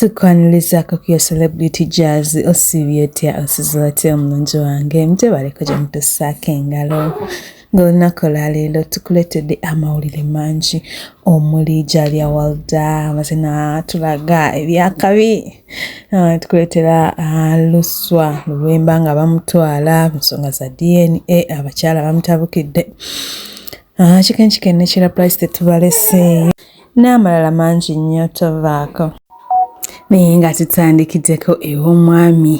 tukwaniriza ku celebrity jazz osibyetia osizolate omulungi wange mtebaleko gye mutusaako engalo ng'olunaku lwaleero tukuleetedde amawulire mangi omuli Jalia Walda amazina tulaga ebyakabi tukuleetera luswa luwemba nga bamutwala mu nsonga za DNA abakyala bamutabukidde chicken ne Sheila price tetubalese n'amalala mangi nnyo tovaako naye nga tutandikiddeko ew'omwami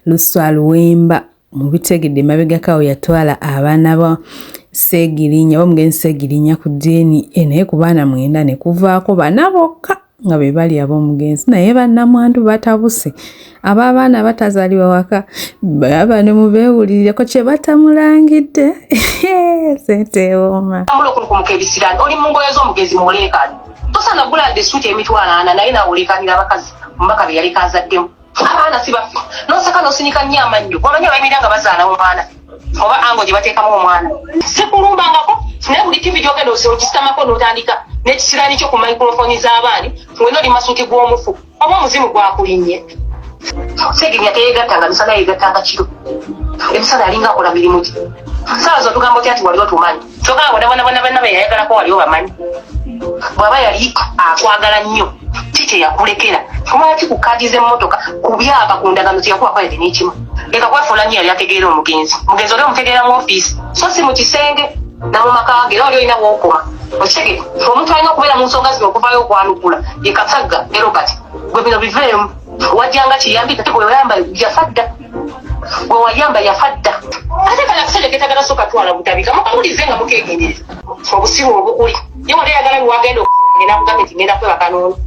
luswa luwemba mu bitegedde mabegakawo yatwala abaana ba Segirinya bamugenzi Segirinya ku DNA naye ku baana 9 ne kuvaako bana bokka nga be bali ab'omugenzi naye Namwandu Atabuse abaana batazaliwa waka baba mu beewulireko kye batamulangidde Ssente oma mulokuluka ebisirani oli mu ngoye z'omugenzi mu leekani tosana bulande suti emitwala 4 naye nawulikanira abakazi mbaka be yali kazaddemu abaana sibafa nosaka nosinika nnyo amannyo wamanya bayimiranga bazaala omwana oba ango gye bateekamu omwana sikulumbangako naye buli tivi gyogenda okitamako n'otandika n'ekisirani kyo ku microphone z'abaani ngwena oli masuti gw'omufu oba omuzimu gwakulinnye Segirinya teyegattanga misana yegattanga kiro emisana yalinga akola mirimu gye saawa zotugamba oti ati wali otumanyi kyogala bona beyayagalako wali obamanyi bw'aba yali akwagala nnyo kiki yakulekera lwaki ku kaadi z'emmotoka ku byapa ku ndagano teyakuwako yadde n'ekimu leka kwefuula nnyo yali ategeera omugenzi oli omutegeera mu ofiisi so si mu kisenge namu maka ge era oli olina wookoma okitegere omuntu alina okubeera mu nsonga zino okuvayo okwanukula ye Kasagga ne Robert gwe bino biveemu wajjanga kiyambi ate bwe wayamba yafadda bwe wayamba yafadda ate kala akasajja ketagala soka twala butabika mukamulize nga mukegendereza obusiru obukuli ye wali yagala wagenda okugenda kugambe nti ngenda kweba kanono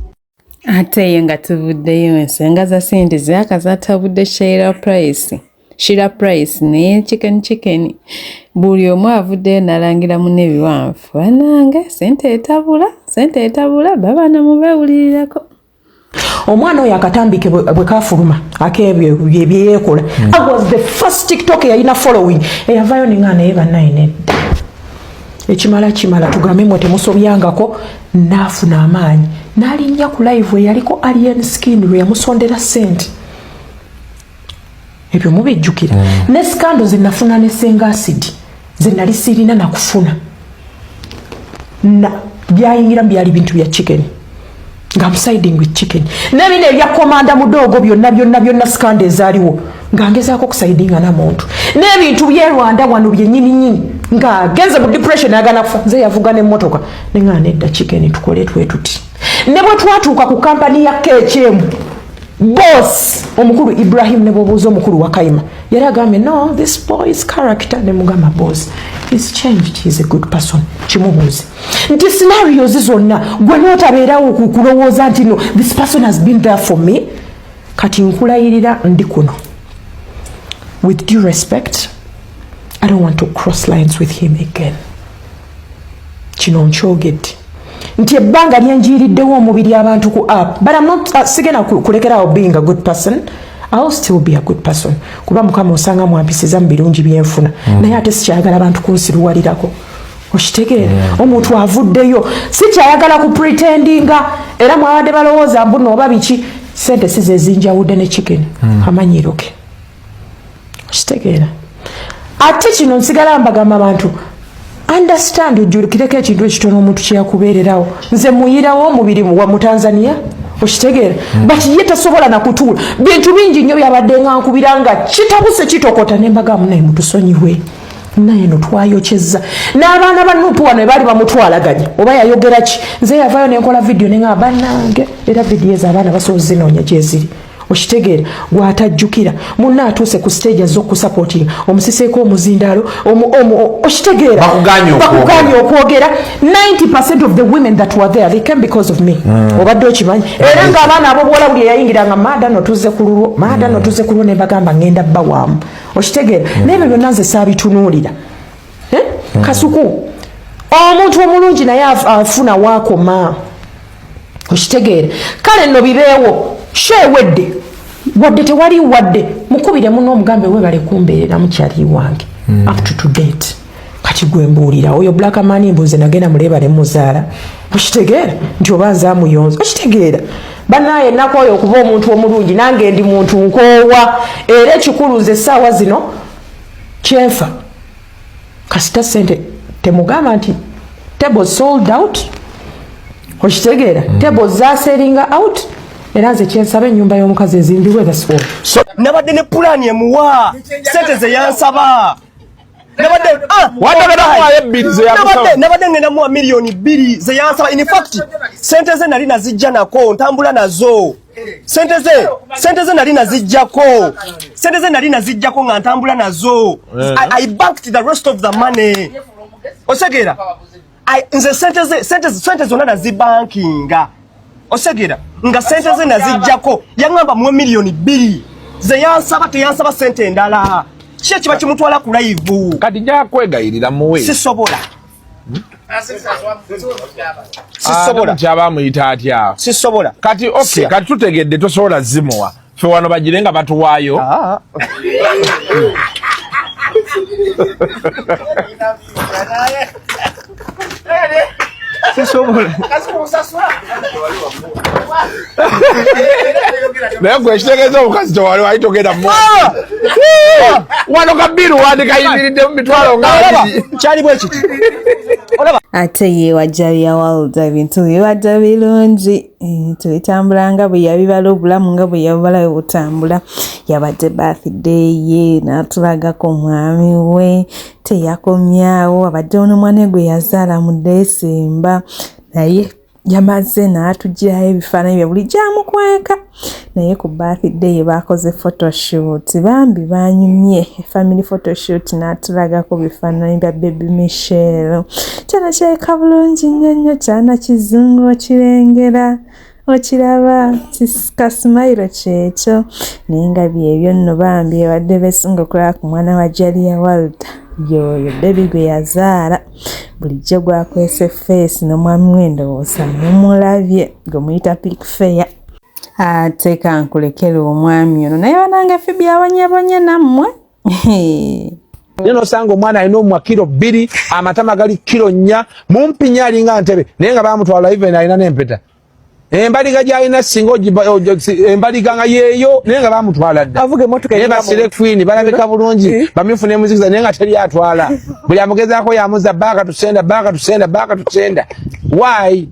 ate ye nga tuvuddeyo ensenga za ssente zaakazatabudde Sheila price ne chicken buli omu avuddeyo nalangira mu n'ebiwanvu banange ssente etabula babaana mubeewulirirako omwana oyo akatambike bwe kafuluma akebyo byeyekola I was the first TikTok yalina following eyavayo nengana naye bannayine ekimala tugambe mwe temusobyangako naafuna amaanyi n'alinnya ku live eyaliko alien skin lwe yamusondera ssente ebyo mubijjukira ne scandal ze nafuna ne senga acid ze nali sirina nakufuna na byayingira byali bintu bya chicken nga I'm siding with chicken nebine ebya komanda mudogo byonna scandal ezaliwo nga ngezaako okusidinga na muntu n'ebintu bye Rwanda wano byennyini nga genze mu depression agana kufa nze yavuga n'emmotoka nenga nedda chicken tukole twetuti ne bwe twatuuka ku kampani ya KHM boss omukulu Ibrahim ne bobuuza omukulu wa Kaima yali agambye no this boy's character ne mugamba boss he's changed, he's a good person kimubuuze nti scenarios zonna gwe n'otabeerawo kulowooza nti no this person has been there for me kati nkulayirira ndi kuno with due respect I don't want to cross lines with him again kino nkyogedde nti ebbanga lyenjiiriddewo omubiri abantu ku app but I'm not sigena kulekerawo being a good person I'll still be a good person kuba mukama osanga mwampisiza mu birungi byenfuna naye ate sikyayagala abantu kunsiruwalirako okitegeera omuntu avuddeyo sikyayagala ku pretendinga era mwabadde balowooza mbuno oba biki ssente si ze zinjawudde ne chicken amanyiroke okitegeera ate kino nsigala mbagamba abantu understand ujulukireko ekintu ekitono omuntu kyeyakubeererawo nze muyirawo omubiri wa mu Tanzania okitegeera but ye tasobola nakutuula bintu bingi nnyo byabadde nga nkubiranga kitabuse kitokota nembagamu naye mutusonyiwe naye no twayokyezza n'abaana ba Nupu wano bali bamutwalaganya oba yayogera ki nze yavayo nenkola video nenga bannange era video ezo abaana basobola zinoonya gyeziri okitegeera gwatajjukira munna atuuse ku stage az'okusupportinga omusiseeko omuzindaalo okitegeera bakuganya okwogera 90% of the women that were there they came because of me obadde okimanyi era ng'abaana abo bwola buli eyayingiranga maada notuze ku lulwo ne bagamba ngenda bba waamu okitegeera n'ebyo byonna nze saabitunuulira kasuku omuntu omulungi naye afuna waakoma okitegeera kale nno bibeewo shewedde wadde tewali wadde mukubire muno omugambe webale kumbeerera mukyali wange up to date kati gwe mbuulira oyo black man mbuze nagenda mulebale muzaala okitegeera nti oba nze amuyonza okitegeera banaye nakoyo okuba omuntu omulungi nange ndi muntu nkoowa era ekikuluze essaawa zino kyenfa kasita Ssente temugamba nti table sold out okitegeera table zaseringa out era nze kyensaba ennyumba y'omukazi ezimbibwe that's all. So nabadde ne pulaani emuwa Ssente ze yansaba nabadde ngenda muwa miliyoni 2 ze yansaba. In fact Ssente ze nali nazijja nako ntambula nazo. Ssente ze nali nazijjako nga ntambula nazo. I banked the rest of the money. Osegeera nze Ssente zonna nazibankinga. Osegeera nga Ssente ze nazijjako yaŋŋamba muwe miliyoni 2 ze yansaba teyansaba Ssente endala. Kiki kiba kimutwala ku live kati nja kwegayirira muwe sisobola kyaba muyita atya sisobola kati okay kati tutegedde tosobola zimuwa fe wano bagirenga batuwaayo naye gwekitegeeza omukazi tewali wayitogera mu wano kabiru wandikayimiridde mu mitwalo nga kyali bwe kiti. ate yeewa Jalia Walda ebintu bibadde birungi tubitambulanga bwe yabibala obulamu nga bwe yabubala butambula. Yabadde birthday ye n'atulagako omwami we teyakomyawo abadde n'omwana gwe yazaala mu Desemba naye yamaze n'atugirayo ebifaananyi bye buli gyamukweka naye ku birthday ye baakoze photoshoot bambi banyumye family photoshoot n'atulagako bifaananyi bya baby Michelle kyana kyeka bulungi nnyo kyana kizungu okirengera okiraba kasimayiro kyekyo naye nga byebyo nno bambi ebadde beesunga okulaba ku mwana wa Jalia Walda yoyo baby gwe yazaala bulijjo gwakwese face n'omwami we ndowooza mumulabye gwe muyita pick fair. Ate kankulekera omwami ono naye banange ffe byabonyabonya nammwe Neno osanga omwana alina omwa kilo 2 amatama gali kilo 4 mumpinya alinga ntebe naye nga bamutwala even alina n'empeta embaliga gyalina singa embaliga nga yeeyo naye nga bamutwala dda avuge motoka naye basire queen balabika bulungi bamyufu n'emuzikiza naye nga teri atwala buli amugezaako yamuza baaka tusenda why